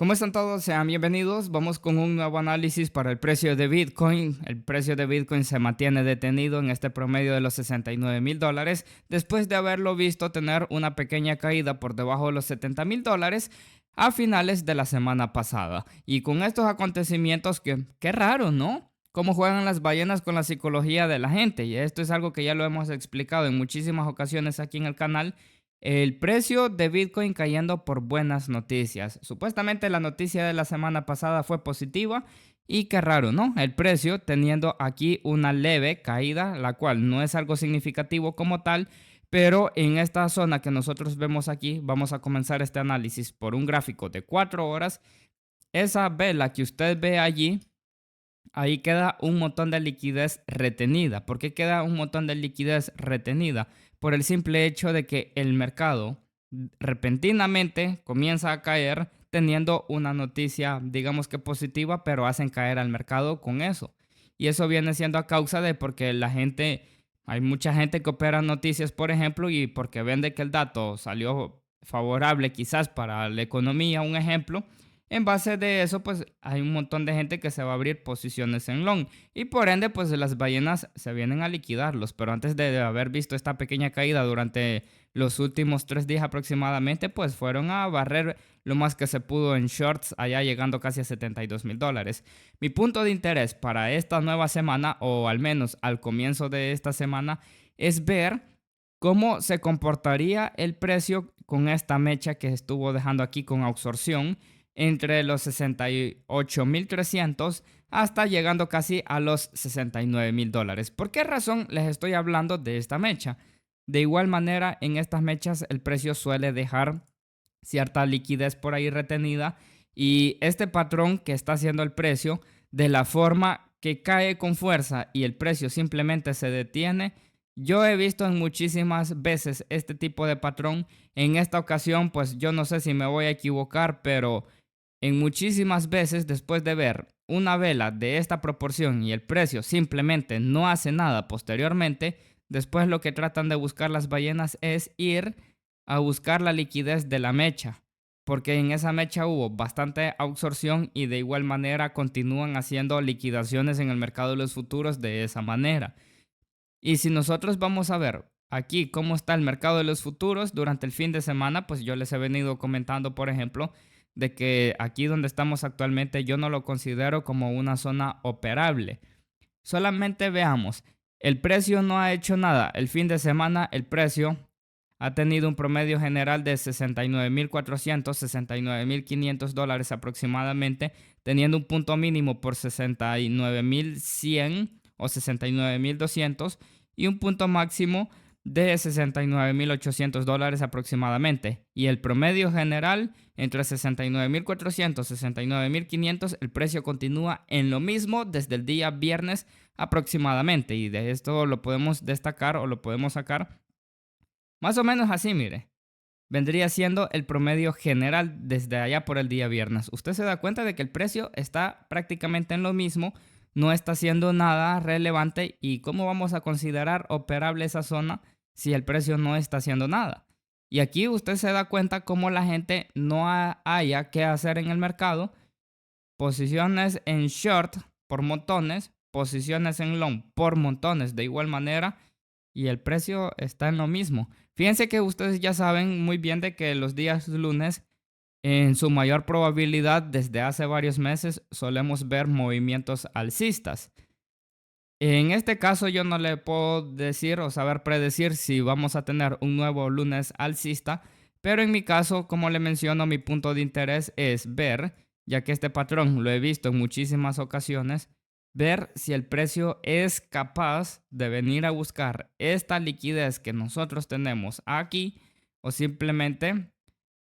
¿Cómo están todos? Sean bienvenidos. Vamos con un nuevo análisis para el precio de Bitcoin. El precio de Bitcoin se mantiene detenido en este promedio de los $69,000 después de haberlo visto tener una pequeña caída por debajo de los $70,000 a finales de la semana pasada. Y con estos acontecimientos, qué raro, ¿no? Cómo juegan las ballenas con la psicología de la gente. Y esto es algo que ya lo hemos explicado en muchísimas ocasiones aquí en el canal. El precio de Bitcoin cayendo por buenas noticias. Supuestamente la noticia de la semana pasada fue positiva y qué raro, ¿no? El precio teniendo aquí una leve caída, la cual no es algo significativo como tal, pero en esta zona que nosotros vemos aquí, vamos a comenzar este análisis por un gráfico de 4 horas. Esa vela que usted ve allí, ahí queda un montón de liquidez retenida. ¿Por qué queda un montón de liquidez retenida? Por el simple hecho de que el mercado repentinamente comienza a caer teniendo una noticia, digamos que positiva, pero hacen caer al mercado con eso. Y eso viene siendo a causa de porque la gente, hay mucha gente que opera noticias, por ejemplo, y porque vende que el dato salió favorable quizás para la economía, un ejemplo. En base de eso, pues hay un montón de gente que se va a abrir posiciones en long y por ende, pues las ballenas se vienen a liquidarlos. Pero antes de haber visto esta pequeña caída durante los últimos 3 días aproximadamente, pues fueron a barrer lo más que se pudo en shorts, allá llegando casi a $72,000. Mi punto de interés para esta nueva semana, o al menos al comienzo de esta semana, es ver cómo se comportaría el precio con esta mecha que estuvo dejando aquí con absorción entre los 68,300 hasta llegando casi a los $69,000. ¿Por qué razón les estoy hablando de esta mecha? De igual manera, en estas mechas el precio suele dejar cierta liquidez por ahí retenida y este patrón que está haciendo el precio, de la forma que cae con fuerza y el precio simplemente se detiene, yo he visto en muchísimas veces este tipo de patrón. En esta ocasión, pues yo no sé si me voy a equivocar, pero en muchísimas veces después de ver una vela de esta proporción y el precio simplemente no hace nada posteriormente, después lo que tratan de buscar las ballenas es ir a buscar la liquidez de la mecha, porque en esa mecha hubo bastante absorción y de igual manera continúan haciendo liquidaciones en el mercado de los futuros de esa manera. Y si nosotros vamos a ver aquí cómo está el mercado de los futuros durante el fin de semana, pues yo les he venido comentando, por ejemplo, de que aquí donde estamos actualmente yo no lo considero como una zona operable. Solamente veamos, el precio no ha hecho nada. El fin de semana el precio ha tenido un promedio general de 69,400, $69,500 aproximadamente, teniendo un punto mínimo por 69,100 o 69,200 y un punto máximo de $69,800 aproximadamente. Y el promedio general entre 69,400 y 69,500, el precio continúa en lo mismo desde el día viernes aproximadamente. Y de esto lo podemos destacar o lo podemos sacar más o menos así, mire. Vendría siendo el promedio general desde allá por el día viernes. Usted se da cuenta de que el precio está prácticamente en lo mismo, no está haciendo nada relevante. ¿Y cómo vamos a considerar operable esa zona si el precio no está haciendo nada? Y aquí usted se da cuenta cómo la gente no haya qué hacer en el mercado. Posiciones en short por montones, posiciones en long por montones de igual manera y el precio está en lo mismo. Fíjense que ustedes ya saben muy bien de que los días lunes, en su mayor probabilidad desde hace varios meses, solemos ver movimientos alcistas. En este caso yo no le puedo decir o saber predecir si vamos a tener un nuevo lunes alcista, pero en mi caso, como le menciono, mi punto de interés es ver, ya que este patrón lo he visto en muchísimas ocasiones, ver si el precio es capaz de venir a buscar esta liquidez que nosotros tenemos aquí o simplemente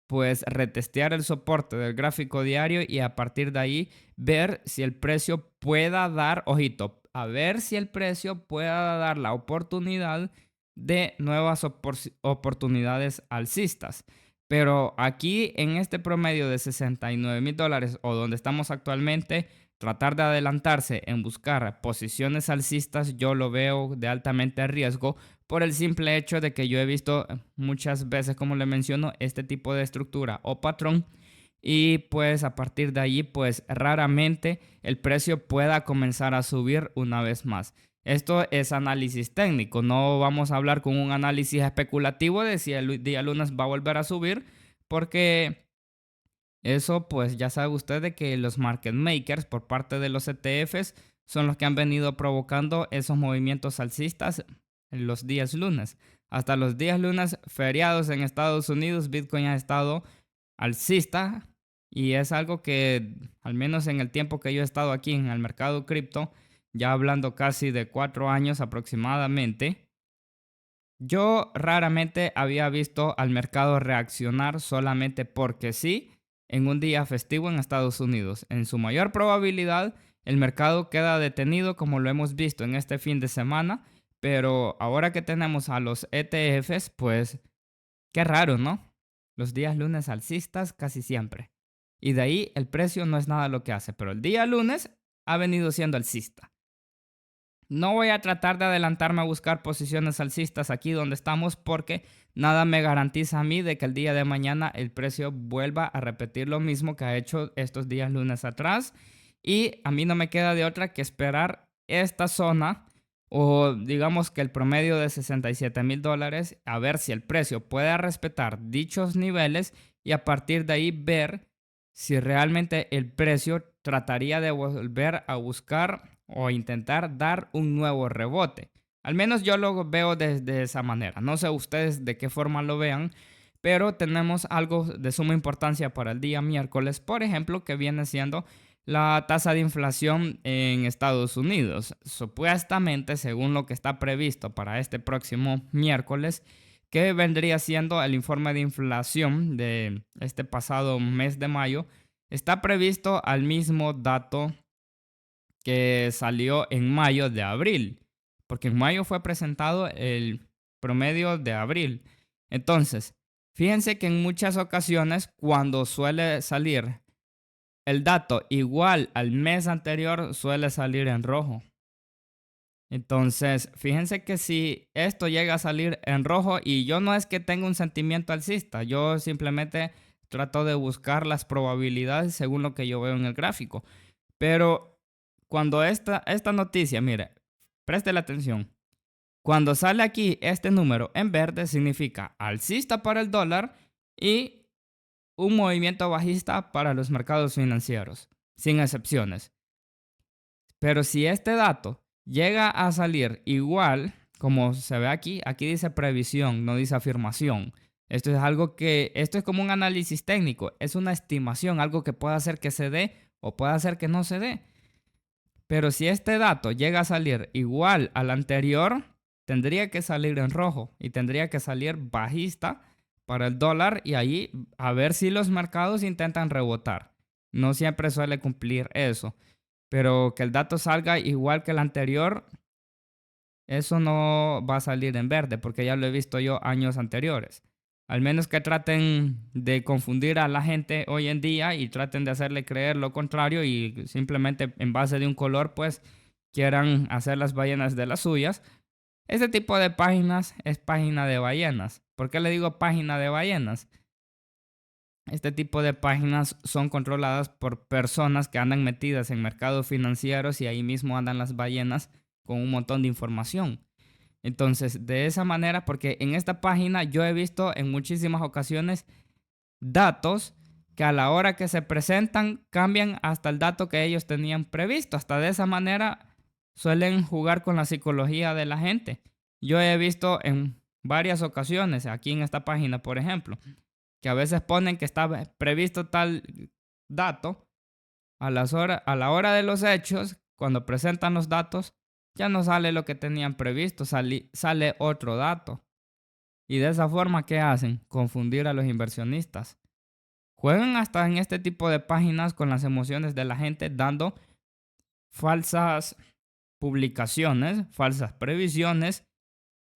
pues retestear el soporte del gráfico diario y a partir de ahí ver si el precio pueda dar, ojito, a ver si el precio pueda dar la oportunidad de nuevas oportunidades alcistas. Pero aquí en este promedio de $69,000 o donde estamos actualmente, tratar de adelantarse en buscar posiciones alcistas yo lo veo de altamente riesgo por el simple hecho de que yo he visto muchas veces, como le menciono, este tipo de estructura o patrón y pues a partir de allí pues raramente el precio pueda comenzar a subir una vez más. Esto es análisis técnico, no vamos a hablar con un análisis especulativo de si el día lunes va a volver a subir, porque eso pues ya sabe usted de que los market makers por parte de los ETFs son los que han venido provocando esos movimientos alcistas en los días lunes. Hasta los días lunes feriados en Estados Unidos, Bitcoin ha estado alcista y es algo que al menos en el tiempo que yo he estado aquí en el mercado cripto, ya hablando casi de 4 años aproximadamente, yo raramente había visto al mercado reaccionar solamente porque sí en un día festivo en Estados Unidos. En su mayor probabilidad, el mercado queda detenido como lo hemos visto en este fin de semana, pero ahora que tenemos a los ETFs, pues qué raro, ¿no? Los días lunes alcistas casi siempre. Y de ahí el precio no es nada lo que hace, pero el día lunes ha venido siendo alcista. No voy a tratar de adelantarme a buscar posiciones alcistas aquí donde estamos porque nada me garantiza a mí de que el día de mañana el precio vuelva a repetir lo mismo que ha hecho estos días lunes atrás. Y a mí no me queda de otra que esperar esta zona o digamos que el promedio de $67,000 a ver si el precio puede respetar dichos niveles y a partir de ahí ver si realmente el precio trataría de volver a buscar o intentar dar un nuevo rebote. Al menos yo lo veo desde esa manera. No sé ustedes de qué forma lo vean, pero tenemos algo de suma importancia para el día miércoles, por ejemplo, que viene siendo la tasa de inflación en Estados Unidos. Supuestamente, según lo que está previsto para este próximo miércoles, que vendría siendo el informe de inflación de este pasado mes de mayo, está previsto al mismo dato que salió en mayo de abril, porque en mayo fue presentado el promedio de abril. Entonces, fíjense que en muchas ocasiones cuando suele salir el dato igual al mes anterior, suele salir en rojo. Entonces, fíjense que si esto llega a salir en rojo y yo no es que tenga un sentimiento alcista, yo simplemente trato de buscar las probabilidades según lo que yo veo en el gráfico. Pero cuando esta noticia, mire, preste la atención. Cuando sale aquí este número en verde significa alcista para el dólar y un movimiento bajista para los mercados financieros, sin excepciones. Pero si este dato llega a salir igual, como se ve aquí, aquí dice previsión, no dice afirmación. Esto es como un análisis técnico, es una estimación, algo que puede hacer que se dé o puede hacer que no se dé. Pero si este dato llega a salir igual al anterior, tendría que salir en rojo y tendría que salir bajista para el dólar y ahí a ver si los mercados intentan rebotar. No siempre suele cumplir eso, pero que el dato salga igual que el anterior, eso no va a salir en verde porque ya lo he visto yo años anteriores. Al menos que traten de confundir a la gente hoy en día y traten de hacerle creer lo contrario y simplemente en base de un color pues quieran hacer las ballenas de las suyas. Este tipo de páginas es página de ballenas. ¿Por qué le digo página de ballenas? Este tipo de páginas son controladas por personas que andan metidas en mercados financieros y ahí mismo andan las ballenas con un montón de información. Entonces, de esa manera, porque en esta página yo he visto en muchísimas ocasiones datos que a la hora que se presentan cambian hasta el dato que ellos tenían previsto. Hasta de esa manera suelen jugar con la psicología de la gente. Yo he visto en varias ocasiones, aquí en esta página, por ejemplo, que a veces ponen que está previsto tal dato a la hora de los hechos, cuando presentan los datos, ya no sale lo que tenían previsto, sale otro dato. Y de esa forma, ¿qué hacen? Confundir a los inversionistas. Juegan hasta en este tipo de páginas con las emociones de la gente, dando falsas publicaciones, falsas previsiones.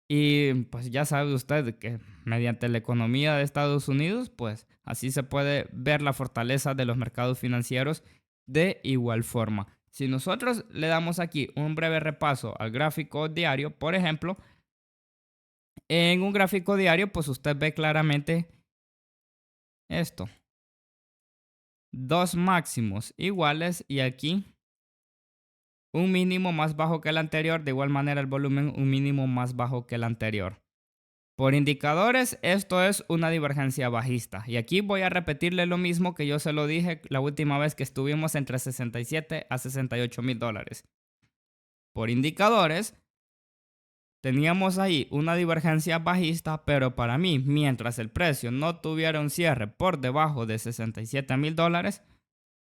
Y pues ya sabe usted que mediante la economía de Estados Unidos, pues así se puede ver la fortaleza de los mercados financieros de igual forma. Si nosotros le damos aquí un breve repaso al gráfico diario, por ejemplo, en un gráfico diario, pues usted ve claramente esto. dos máximos iguales y aquí un mínimo más bajo que el anterior, de igual manera el volumen un mínimo más bajo que el anterior. Por indicadores, esto es una divergencia bajista. Y aquí voy a repetirle lo mismo que yo se lo dije la última vez que estuvimos entre 67 a 68 mil dólares. Por indicadores, teníamos ahí una divergencia bajista, pero para mí, mientras el precio no tuviera un cierre por debajo de 67 mil dólares,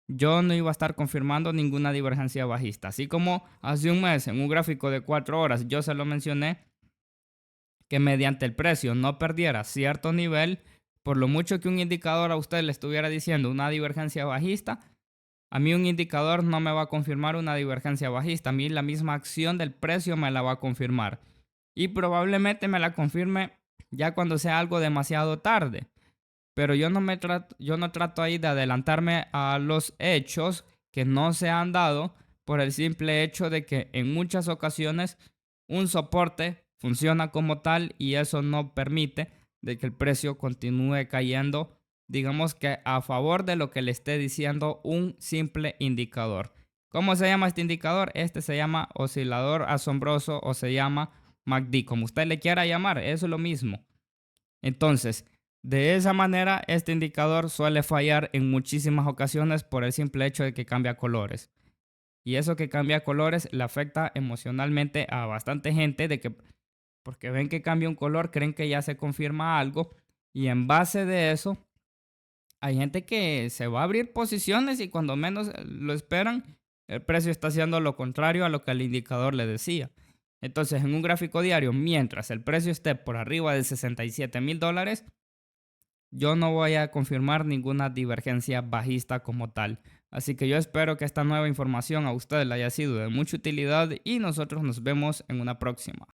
yo no iba a estar confirmando ninguna divergencia bajista. Así como hace un mes en un gráfico de 4 horas yo se lo mencioné, que mediante el precio no perdiera cierto nivel, por lo mucho que un indicador a usted le estuviera diciendo una divergencia bajista, a mí un indicador no me va a confirmar una divergencia bajista. A mí la misma acción del precio me la va a confirmar. Y probablemente me la confirme ya cuando sea algo demasiado tarde. Pero yo no trato ahí de adelantarme a los hechos que no se han dado por el simple hecho de que en muchas ocasiones un soporte funciona como tal y eso no permite de que el precio continúe cayendo, digamos que a favor de lo que le esté diciendo un simple indicador. ¿Cómo se llama este indicador? Este se llama oscilador asombroso o se llama MACD, como usted le quiera llamar, eso es lo mismo. Entonces, de esa manera, este indicador suele fallar en muchísimas ocasiones por el simple hecho de que cambia colores. Y eso que cambia colores le afecta emocionalmente a bastante gente de que porque ven que cambia un color, creen que ya se confirma algo y en base de eso hay gente que se va a abrir posiciones y cuando menos lo esperan, el precio está haciendo lo contrario a lo que el indicador le decía. Entonces, en un gráfico diario, mientras el precio esté por arriba de 67 mil dólares, yo no voy a confirmar ninguna divergencia bajista como tal. Así que yo espero que esta nueva información a ustedes le haya sido de mucha utilidad y nosotros nos vemos en una próxima.